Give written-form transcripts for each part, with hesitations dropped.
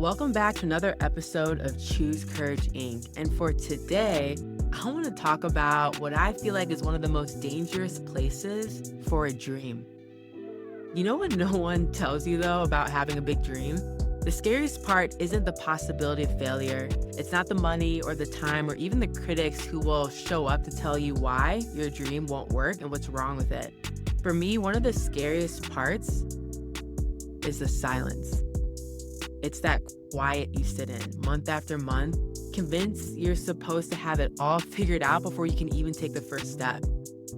Welcome back to another episode of Choose Courage Inc. And for today, I want to talk about what I feel like is one of the most dangerous places for a dream. You know what no one tells you though about having a big dream? The scariest part isn't the possibility of failure. It's not the money or the time or even the critics who will show up to tell you why your dream won't work and what's wrong with it. For me, one of the scariest parts is the silence. It's that quiet you sit in month after month, convinced you're supposed to have it all figured out before you can even take the first step.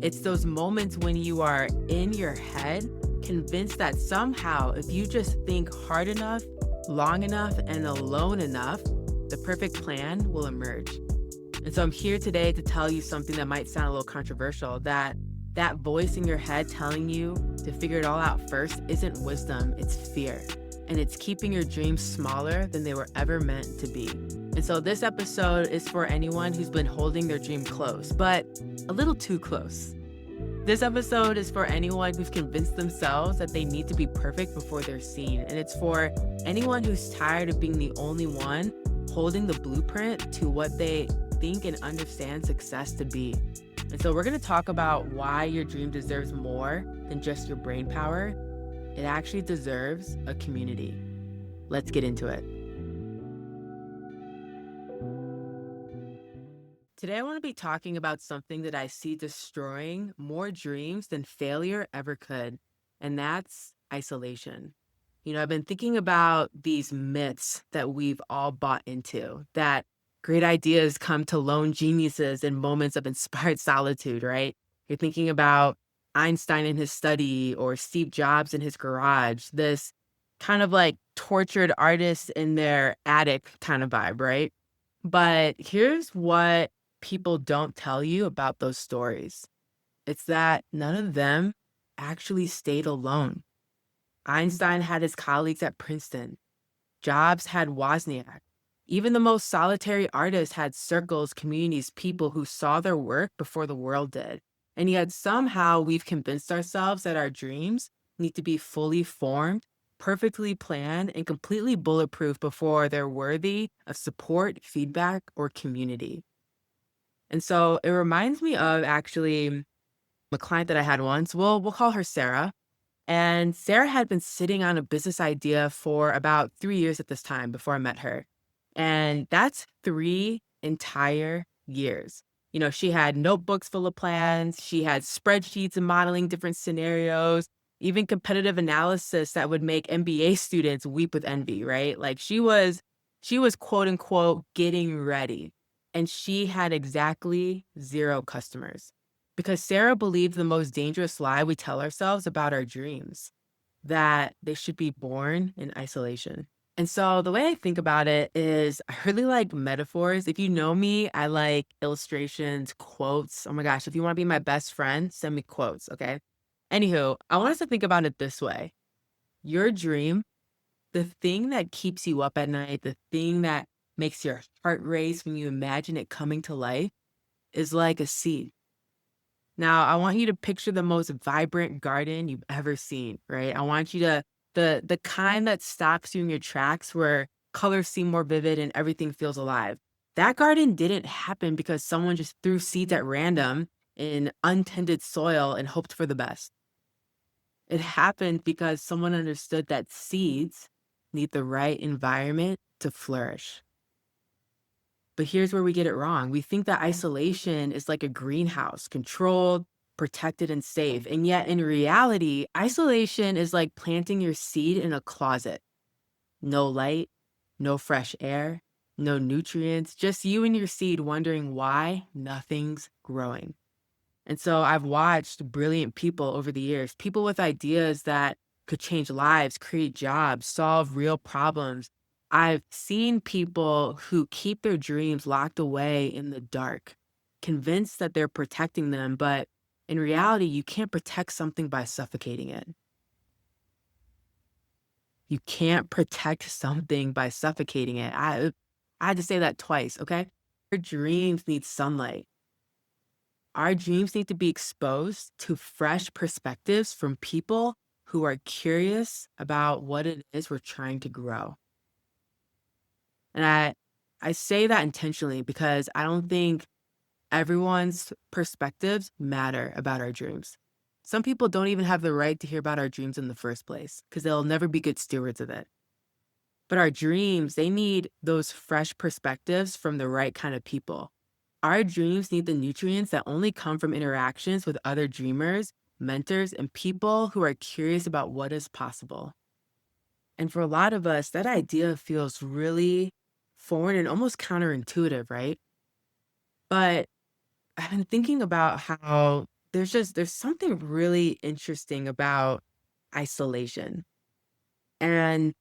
It's those moments when you are in your head, convinced that somehow, if you just think hard enough, long enough, and alone enough, the perfect plan will emerge. And so I'm here today to tell you something that might sound a little controversial, that voice in your head telling you to figure it all out first isn't wisdom, it's fear. And it's keeping your dreams smaller than they were ever meant to be. And so this episode is for anyone who's been holding their dream close, but a little too close. This episode is for anyone who's convinced themselves that they need to be perfect before they're seen. And it's for anyone who's tired of being the only one holding the blueprint to what they think and understand success to be. And so we're going to talk about why your dream deserves more than just your brain power. It actually deserves a community. Let's get into it. Today, I want to be talking about something that I see destroying more dreams than failure ever could, and that's isolation. I've been thinking about these myths that we've all bought into, that great ideas come to lone geniuses in moments of inspired solitude, right? You're thinking about Einstein in his study or Steve Jobs in his garage, this kind of like tortured artists in their attic kind of vibe, right? But here's what people don't tell you about those stories. It's that none of them actually stayed alone. Einstein had his colleagues at Princeton. Jobs had Wozniak. Even the most solitary artists had circles, communities, people who saw their work before the world did. And yet somehow we've convinced ourselves that our dreams need to be fully formed, perfectly planned, and completely bulletproof before they're worthy of support, feedback, or community. And so it reminds me of actually a client that I had once. We'll call her Sarah. And Sarah had been sitting on a business idea for about 3 years at this time before I met her. And that's 3 entire years. She had notebooks full of plans. She had spreadsheets and modeling different scenarios, even competitive analysis that would make MBA students weep with envy, right? Like she was quote unquote getting ready. And she had exactly 0 customers because Sarah believed the most dangerous lie we tell ourselves about our dreams, that they should be born in isolation. And so the way I think about it is I really like metaphors. If you know me, I like illustrations, quotes. Oh my gosh, if you want to be my best friend, send me quotes, okay? Anywho, I want us to think about it this way. Your dream, the thing that keeps you up at night, the thing that makes your heart race when you imagine it coming to life, is like a seed. Now, I want you to picture the most vibrant garden you've ever seen, right? I want you to the kind that stops you in your tracks where colors seem more vivid and everything feels alive. That garden didn't happen because someone just threw seeds at random in untended soil and hoped for the best. It happened because someone understood that seeds need the right environment to flourish. But here's where we get it wrong. We think that isolation is like a greenhouse, controlled, protected, and safe. And yet in reality, isolation is like planting your seed in a closet. No light, no fresh air, no nutrients, just you and your seed wondering why nothing's growing. And so I've watched brilliant people over the years, people with ideas that could change lives, create jobs, solve real problems. I've seen people who keep their dreams locked away in the dark, convinced that they're protecting them, but in reality, you can't protect something by suffocating it. You can't protect something by suffocating it. I had to say that twice, okay? Your dreams need sunlight. Our dreams need to be exposed to fresh perspectives from people who are curious about what it is we're trying to grow. And I say that intentionally because I don't think everyone's perspectives matter about our dreams. Some people don't even have the right to hear about our dreams in the first place because they'll never be good stewards of it. But our dreams, they need those fresh perspectives from the right kind of people. Our dreams need the nutrients that only come from interactions with other dreamers, mentors, and people who are curious about what is possible. And for a lot of us, that idea feels really foreign and almost counterintuitive, right? But I've been thinking about how there's something really interesting about isolation. And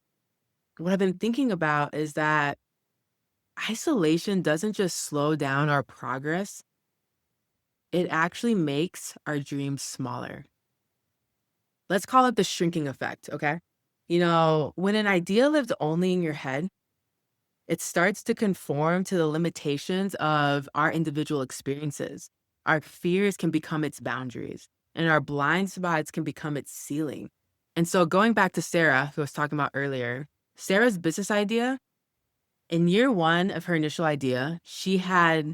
what I've been thinking about is that isolation doesn't just slow down our progress, it actually makes our dreams smaller. Let's call it the shrinking effect, okay? When an idea lives only in your head, it starts to conform to the limitations of our individual experiences. Our fears can become its boundaries, and our blind spots can become its ceiling. And so, going back to Sarah, who I was talking about earlier, Sarah's business idea, in year one of her initial idea, she had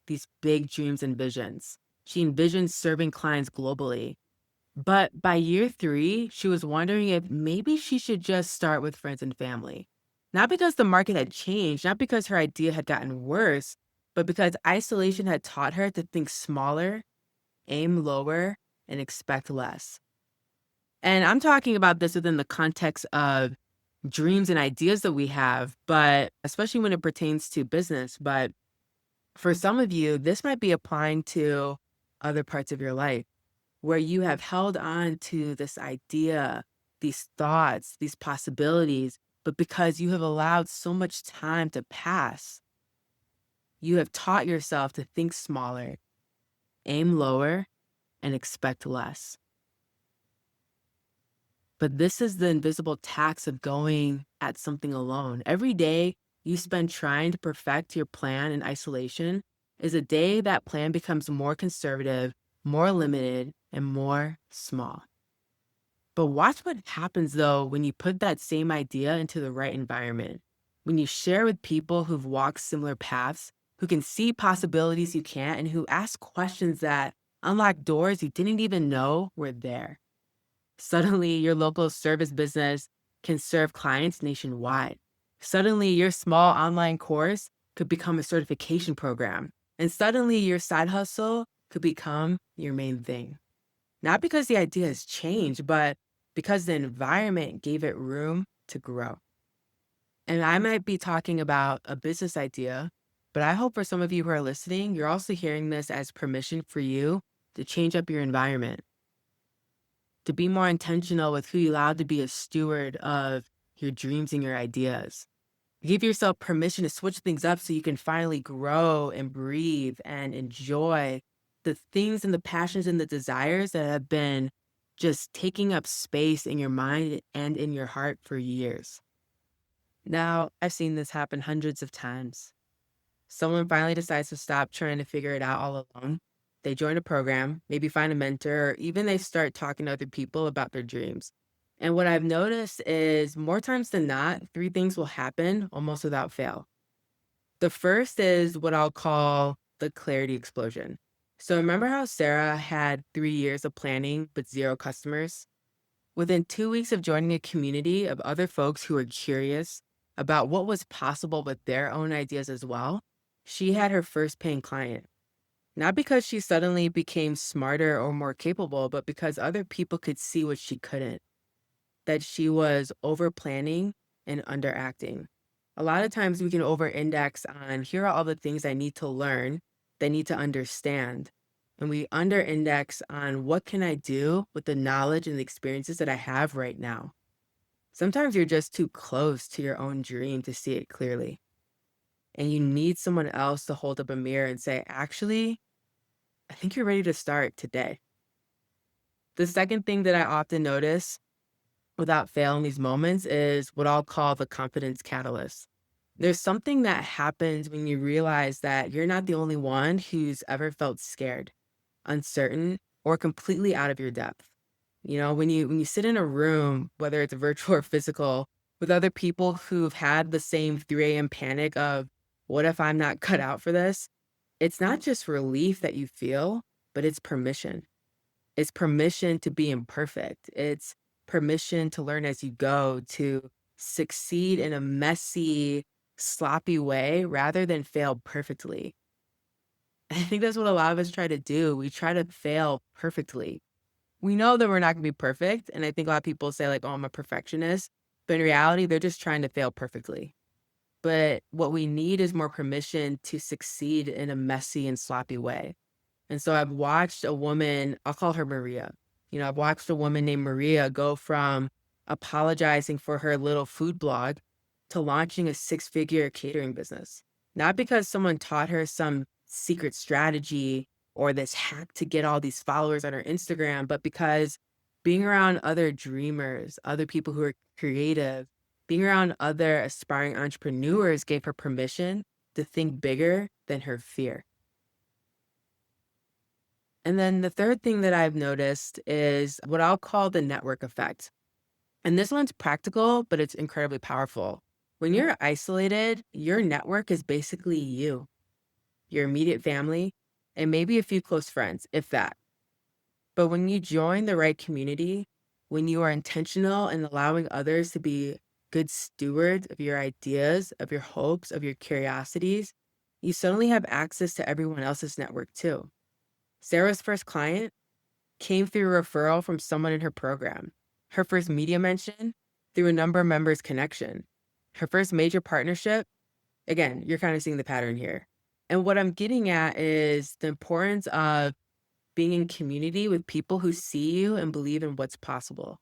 these big dreams and visions. She envisioned serving clients globally. But by year three, she was wondering if maybe she should just start with friends and family. Not because the market had changed, not because her idea had gotten worse, but because isolation had taught her to think smaller, aim lower, and expect less. And I'm talking about this within the context of dreams and ideas that we have, but especially when it pertains to business. But for some of you, this might be applying to other parts of your life where you have held on to this idea, these thoughts, these possibilities, but because you have allowed so much time to pass, you have taught yourself to think smaller, aim lower, and expect less. But this is the invisible tax of going at something alone. Every day you spend trying to perfect your plan in isolation is a day that plan becomes more conservative, more limited, and more small. But watch what happens though when you put that same idea into the right environment. When you share with people who've walked similar paths, who can see possibilities you can't, and who ask questions that unlock doors you didn't even know were there. Suddenly, your local service business can serve clients nationwide. Suddenly, your small online course could become a certification program. And suddenly, your side hustle could become your main thing. Not because the idea has changed, but because the environment gave it room to grow. And I might be talking about a business idea, but I hope for some of you who are listening, you're also hearing this as permission for you to change up your environment, to be more intentional with who you allow to be a steward of your dreams and your ideas. Give yourself permission to switch things up so you can finally grow and breathe and enjoy the things and the passions and the desires that have been just taking up space in your mind and in your heart for years. Now, I've seen this happen hundreds of times. Someone finally decides to stop trying to figure it out all alone. They join a program, maybe find a mentor, or even they start talking to other people about their dreams. And what I've noticed is more times than not, three things will happen almost without fail. The first is what I'll call the clarity explosion. So remember how Sarah had 3 years of planning but zero customers? Within 2 weeks of joining a community of other folks who were curious about what was possible with their own ideas as well, she had her first paying client. Not because she suddenly became smarter or more capable, but because other people could see what she couldn't, that she was over planning and underacting. A lot of times we can over index on here are all the things I need to learn, they need to understand. And we under index on what can I do with the knowledge and the experiences that I have right now. Sometimes you're just too close to your own dream to see it clearly. And you need someone else to hold up a mirror and say, actually, I think you're ready to start today. The second thing that I often notice without fail in these moments is what I'll call the confidence catalyst. There's something that happens when you realize that you're not the only one who's ever felt scared, uncertain, or completely out of your depth. When you sit in a room, whether it's virtual or physical, with other people who've had the same 3 a.m. panic of, what if I'm not cut out for this? It's not just relief that you feel, but it's permission. It's permission to be imperfect. It's permission to learn as you go, to succeed in a messy, sloppy way rather than fail perfectly. I think that's what a lot of us try to do. We try to fail perfectly. We know that we're not gonna be perfect, and I think a lot of people say like, "Oh, I'm a perfectionist," but in reality, they're just trying to fail perfectly. But what we need is more permission to succeed in a messy and sloppy way. And so I've watched a woman, I'll call her Maria. I've watched a woman named Maria go from apologizing for her little food blog to launching a six-figure catering business. Not because someone taught her some secret strategy or this hack to get all these followers on her Instagram, but because being around other dreamers, other people who are creative, being around other aspiring entrepreneurs gave her permission to think bigger than her fear. And then the third thing that I've noticed is what I'll call the network effect. And this one's practical, but it's incredibly powerful. When you're isolated, your network is basically you, your immediate family, and maybe a few close friends, if that. But when you join the right community, when you are intentional in allowing others to be good stewards of your ideas, of your hopes, of your curiosities, you suddenly have access to everyone else's network too. Sarah's first client came through a referral from someone in her program. Her first media mention through a number of members' connection. Her first major partnership, again, you're kind of seeing the pattern here. And what I'm getting at is the importance of being in community with people who see you and believe in what's possible.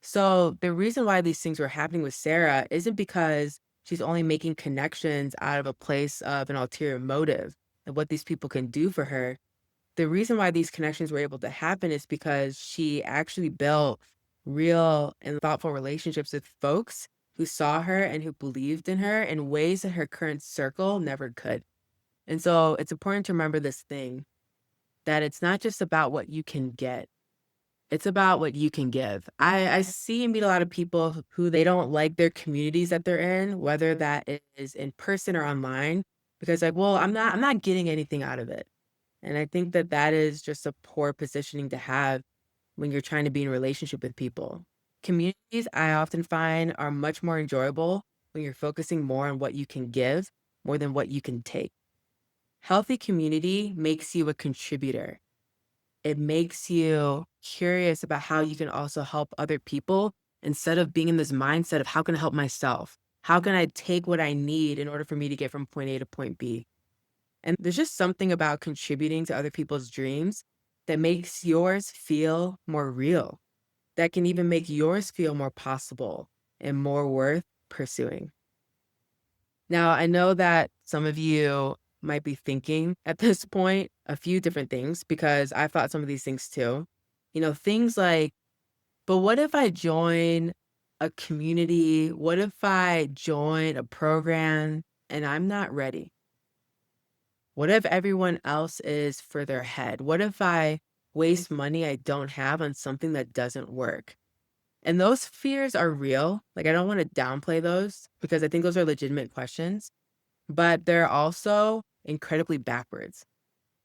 So the reason why these things were happening with Sarah isn't because she's only making connections out of a place of an ulterior motive and what these people can do for her. The reason why these connections were able to happen is because she actually built real and thoughtful relationships with folks who saw her and who believed in her in ways that her current circle never could. And so it's important to remember this thing, that it's not just about what you can get. It's about what you can give. I see and meet a lot of people who they don't like their communities that they're in, whether that is in person or online, because like, well, I'm not getting anything out of it. And I think that that is just a poor positioning to have when you're trying to be in a relationship with people. Communities, I often find, are much more enjoyable when you're focusing more on what you can give more than what you can take. Healthy community makes you a contributor. It makes you curious about how you can also help other people instead of being in this mindset of how can I help myself? How can I take what I need in order for me to get from point A to point B? And there's just something about contributing to other people's dreams that makes yours feel more real, that can even make yours feel more possible and more worth pursuing. Now, I know that some of you might be thinking at this point a few different things because I've thought some of these things too. Things like, but what if I join a community? What if I join a program and I'm not ready? What if everyone else is further ahead? What if I waste money I don't have on something that doesn't work? And those fears are real. Like, I don't want to downplay those because I think those are legitimate questions, but they're also incredibly backwards.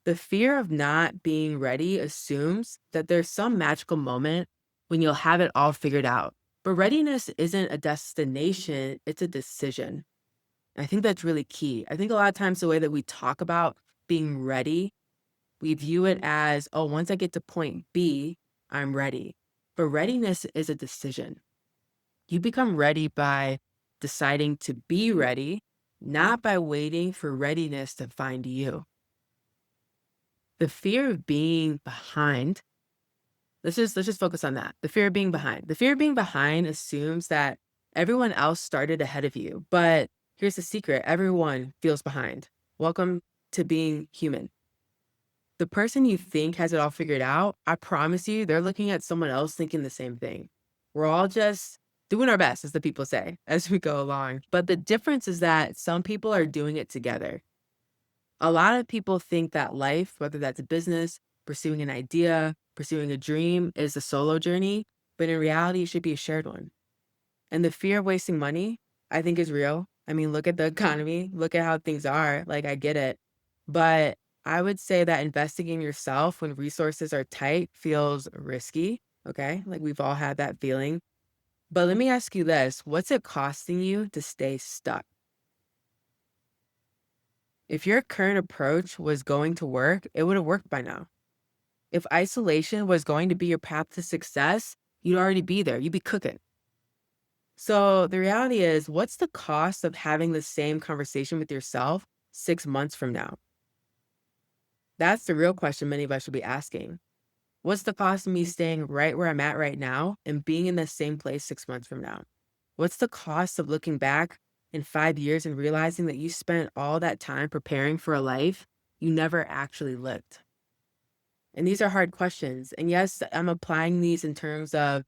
The fear of not being ready assumes that there's some magical moment when you'll have it all figured out. But readiness isn't a destination, it's a decision. I think that's really key. I think a lot of times the way that we talk about being ready, we view it as, oh, once I get to point B, I'm ready. But readiness is a decision. You become ready by deciding to be ready, not by waiting for readiness to find you. The fear of being behind, let's just focus on that. The fear of being behind. The fear of being behind assumes that everyone else started ahead of you. But here's the secret, everyone feels behind. Welcome to being human. The person you think has it all figured out, I promise you, they're looking at someone else thinking the same thing. We're all just doing our best, as the people say, as we go along. But the difference is that some people are doing it together. A lot of people think that life, whether that's a business, pursuing an idea, pursuing a dream, is a solo journey, but in reality, it should be a shared one. And the fear of wasting money, I think is real. I mean, look at the economy, look at how things are. Like, I get it. But I would say that investing in yourself when resources are tight feels risky. Okay. Like, we've all had that feeling. But let me ask you this, what's it costing you to stay stuck? If your current approach was going to work, it would have worked by now. If isolation was going to be your path to success, you'd already be there. You'd be cooking. So the reality is, what's the cost of having the same conversation with yourself 6 months from now? That's the real question many of us should be asking. What's the cost of me staying right where I'm at right now and being in the same place 6 months from now? What's the cost of looking back in 5 years and realizing that you spent all that time preparing for a life you never actually lived? And these are hard questions. And yes, I'm applying these in terms of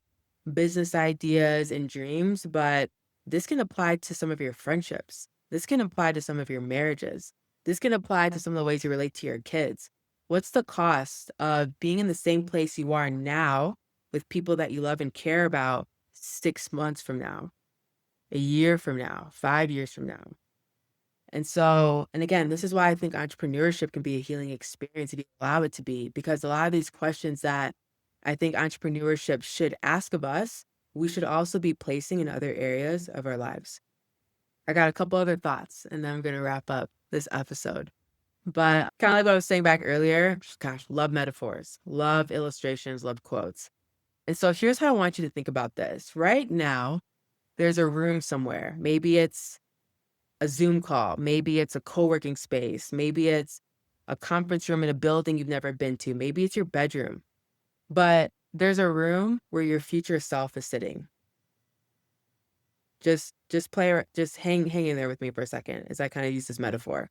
business ideas and dreams, but this can apply to some of your friendships. This can apply to some of your marriages. This can apply to some of the ways you relate to your kids. What's the cost of being in the same place you are now with people that you love and care about 6 months from now, a year from now, 5 years from now? And so, and again, this is why I think entrepreneurship can be a healing experience if you allow it to be, because a lot of these questions that I think entrepreneurship should ask of us, we should also be placing in other areas of our lives. I got a couple other thoughts and then I'm going to wrap up this episode. But kind of like what I was saying back earlier, gosh, love metaphors, love illustrations, love quotes. And so here's how I want you to think about this. Right now, there's a room somewhere. Maybe it's a Zoom call. Maybe it's a co-working space. Maybe it's a conference room in a building you've never been to. Maybe it's your bedroom. But there's a room where your future self is sitting. Just hang in there with me for a second as I kind of use this metaphor.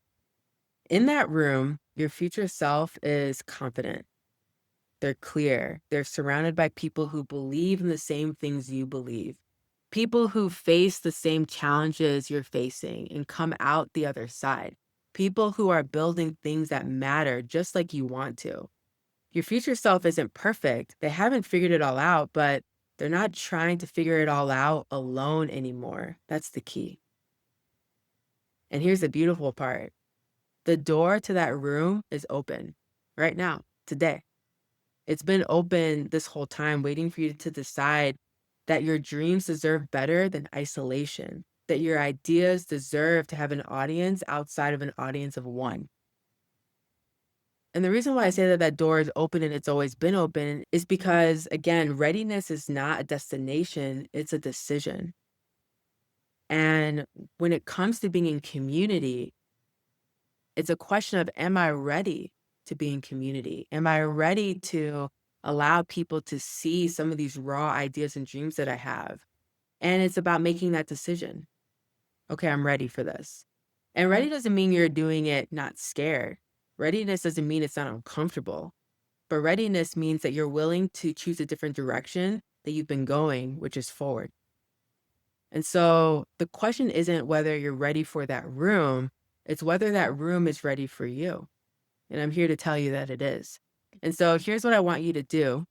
In that room, your future self is confident. They're clear. They're surrounded by people who believe in the same things you believe. People who face the same challenges you're facing and come out the other side. People who are building things that matter just like you want to. Your future self isn't perfect. They haven't figured it all out, but they're not trying to figure it all out alone anymore. That's the key. And here's the beautiful part. The door to that room is open right now, today. It's been open this whole time, waiting for you to decide that your dreams deserve better than isolation, that your ideas deserve to have an audience outside of an audience of one. And the reason why I say that that door is open and it's always been open is because, again, readiness is not a destination, it's a decision. And when it comes to being in community, it's a question of, am I ready to be in community? Am I ready to allow people to see some of these raw ideas and dreams that I have? And it's about making that decision. Okay, I'm ready for this. And ready doesn't mean you're doing it not scared. Readiness doesn't mean it's not uncomfortable. But readiness means that you're willing to choose a different direction that you've been going, which is forward. And so the question isn't whether you're ready for that room, it's whether that room is ready for you. And I'm here to tell you that it is. And so here's what I want you to do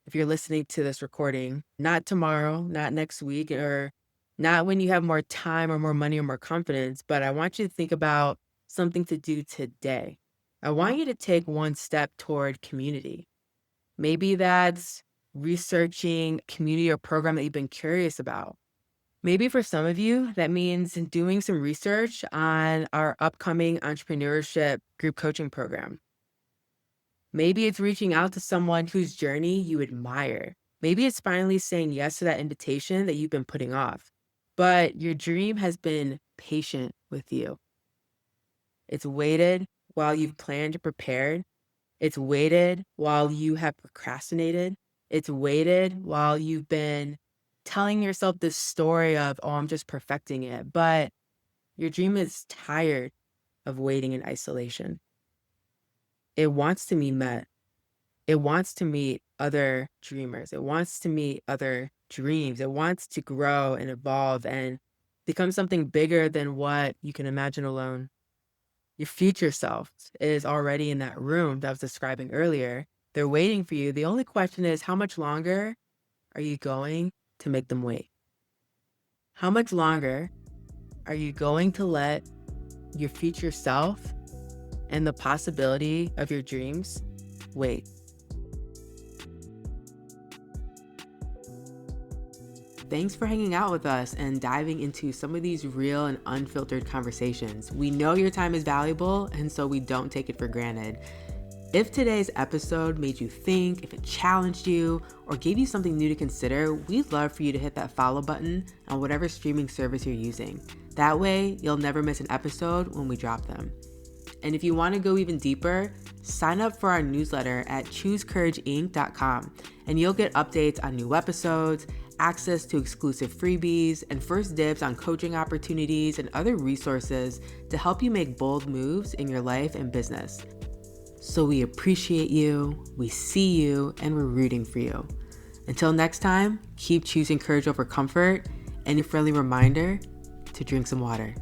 if you're listening to this recording, not tomorrow, not next week, or not when you have more time or more money or more confidence, but I want you to think about something to do today. I want you to take one step toward community. Maybe that's researching community or program that you've been curious about. Maybe for some of you, that means doing some research on our upcoming entrepreneurship group coaching program. Maybe it's reaching out to someone whose journey you admire. Maybe it's finally saying yes to that invitation that you've been putting off. But your dream has been patient with you. It's waited while you've planned and prepared. It's waited while you have procrastinated. It's waited while you've been telling yourself this story of, oh, I'm just perfecting it. But your dream is tired of waiting in isolation. It wants to be met. It wants to meet other dreamers. It wants to meet other dreams. It wants to grow and evolve and become something bigger than what you can imagine alone. Your future self is already in that room that I was describing earlier. They're waiting for you. The only question is, how much longer are you going to make them wait? How much longer are you going to let your future self and the possibility of your dreams wait? Thanks for hanging out with us and diving into some of these real and unfiltered conversations. We know your time is valuable, and so we don't take it for granted. If today's episode made you think, if it challenged you, or gave you something new to consider, we'd love for you to hit that follow button on whatever streaming service you're using. That way, you'll never miss an episode when we drop them. And if you want to go even deeper, sign up for our newsletter at choosecourageinc.com, and you'll get updates on new episodes, access to exclusive freebies, and first dibs on coaching opportunities and other resources to help you make bold moves in your life and business. So we appreciate you, we see you, and we're rooting for you. Until next time, keep choosing courage over comfort, and a friendly reminder to drink some water.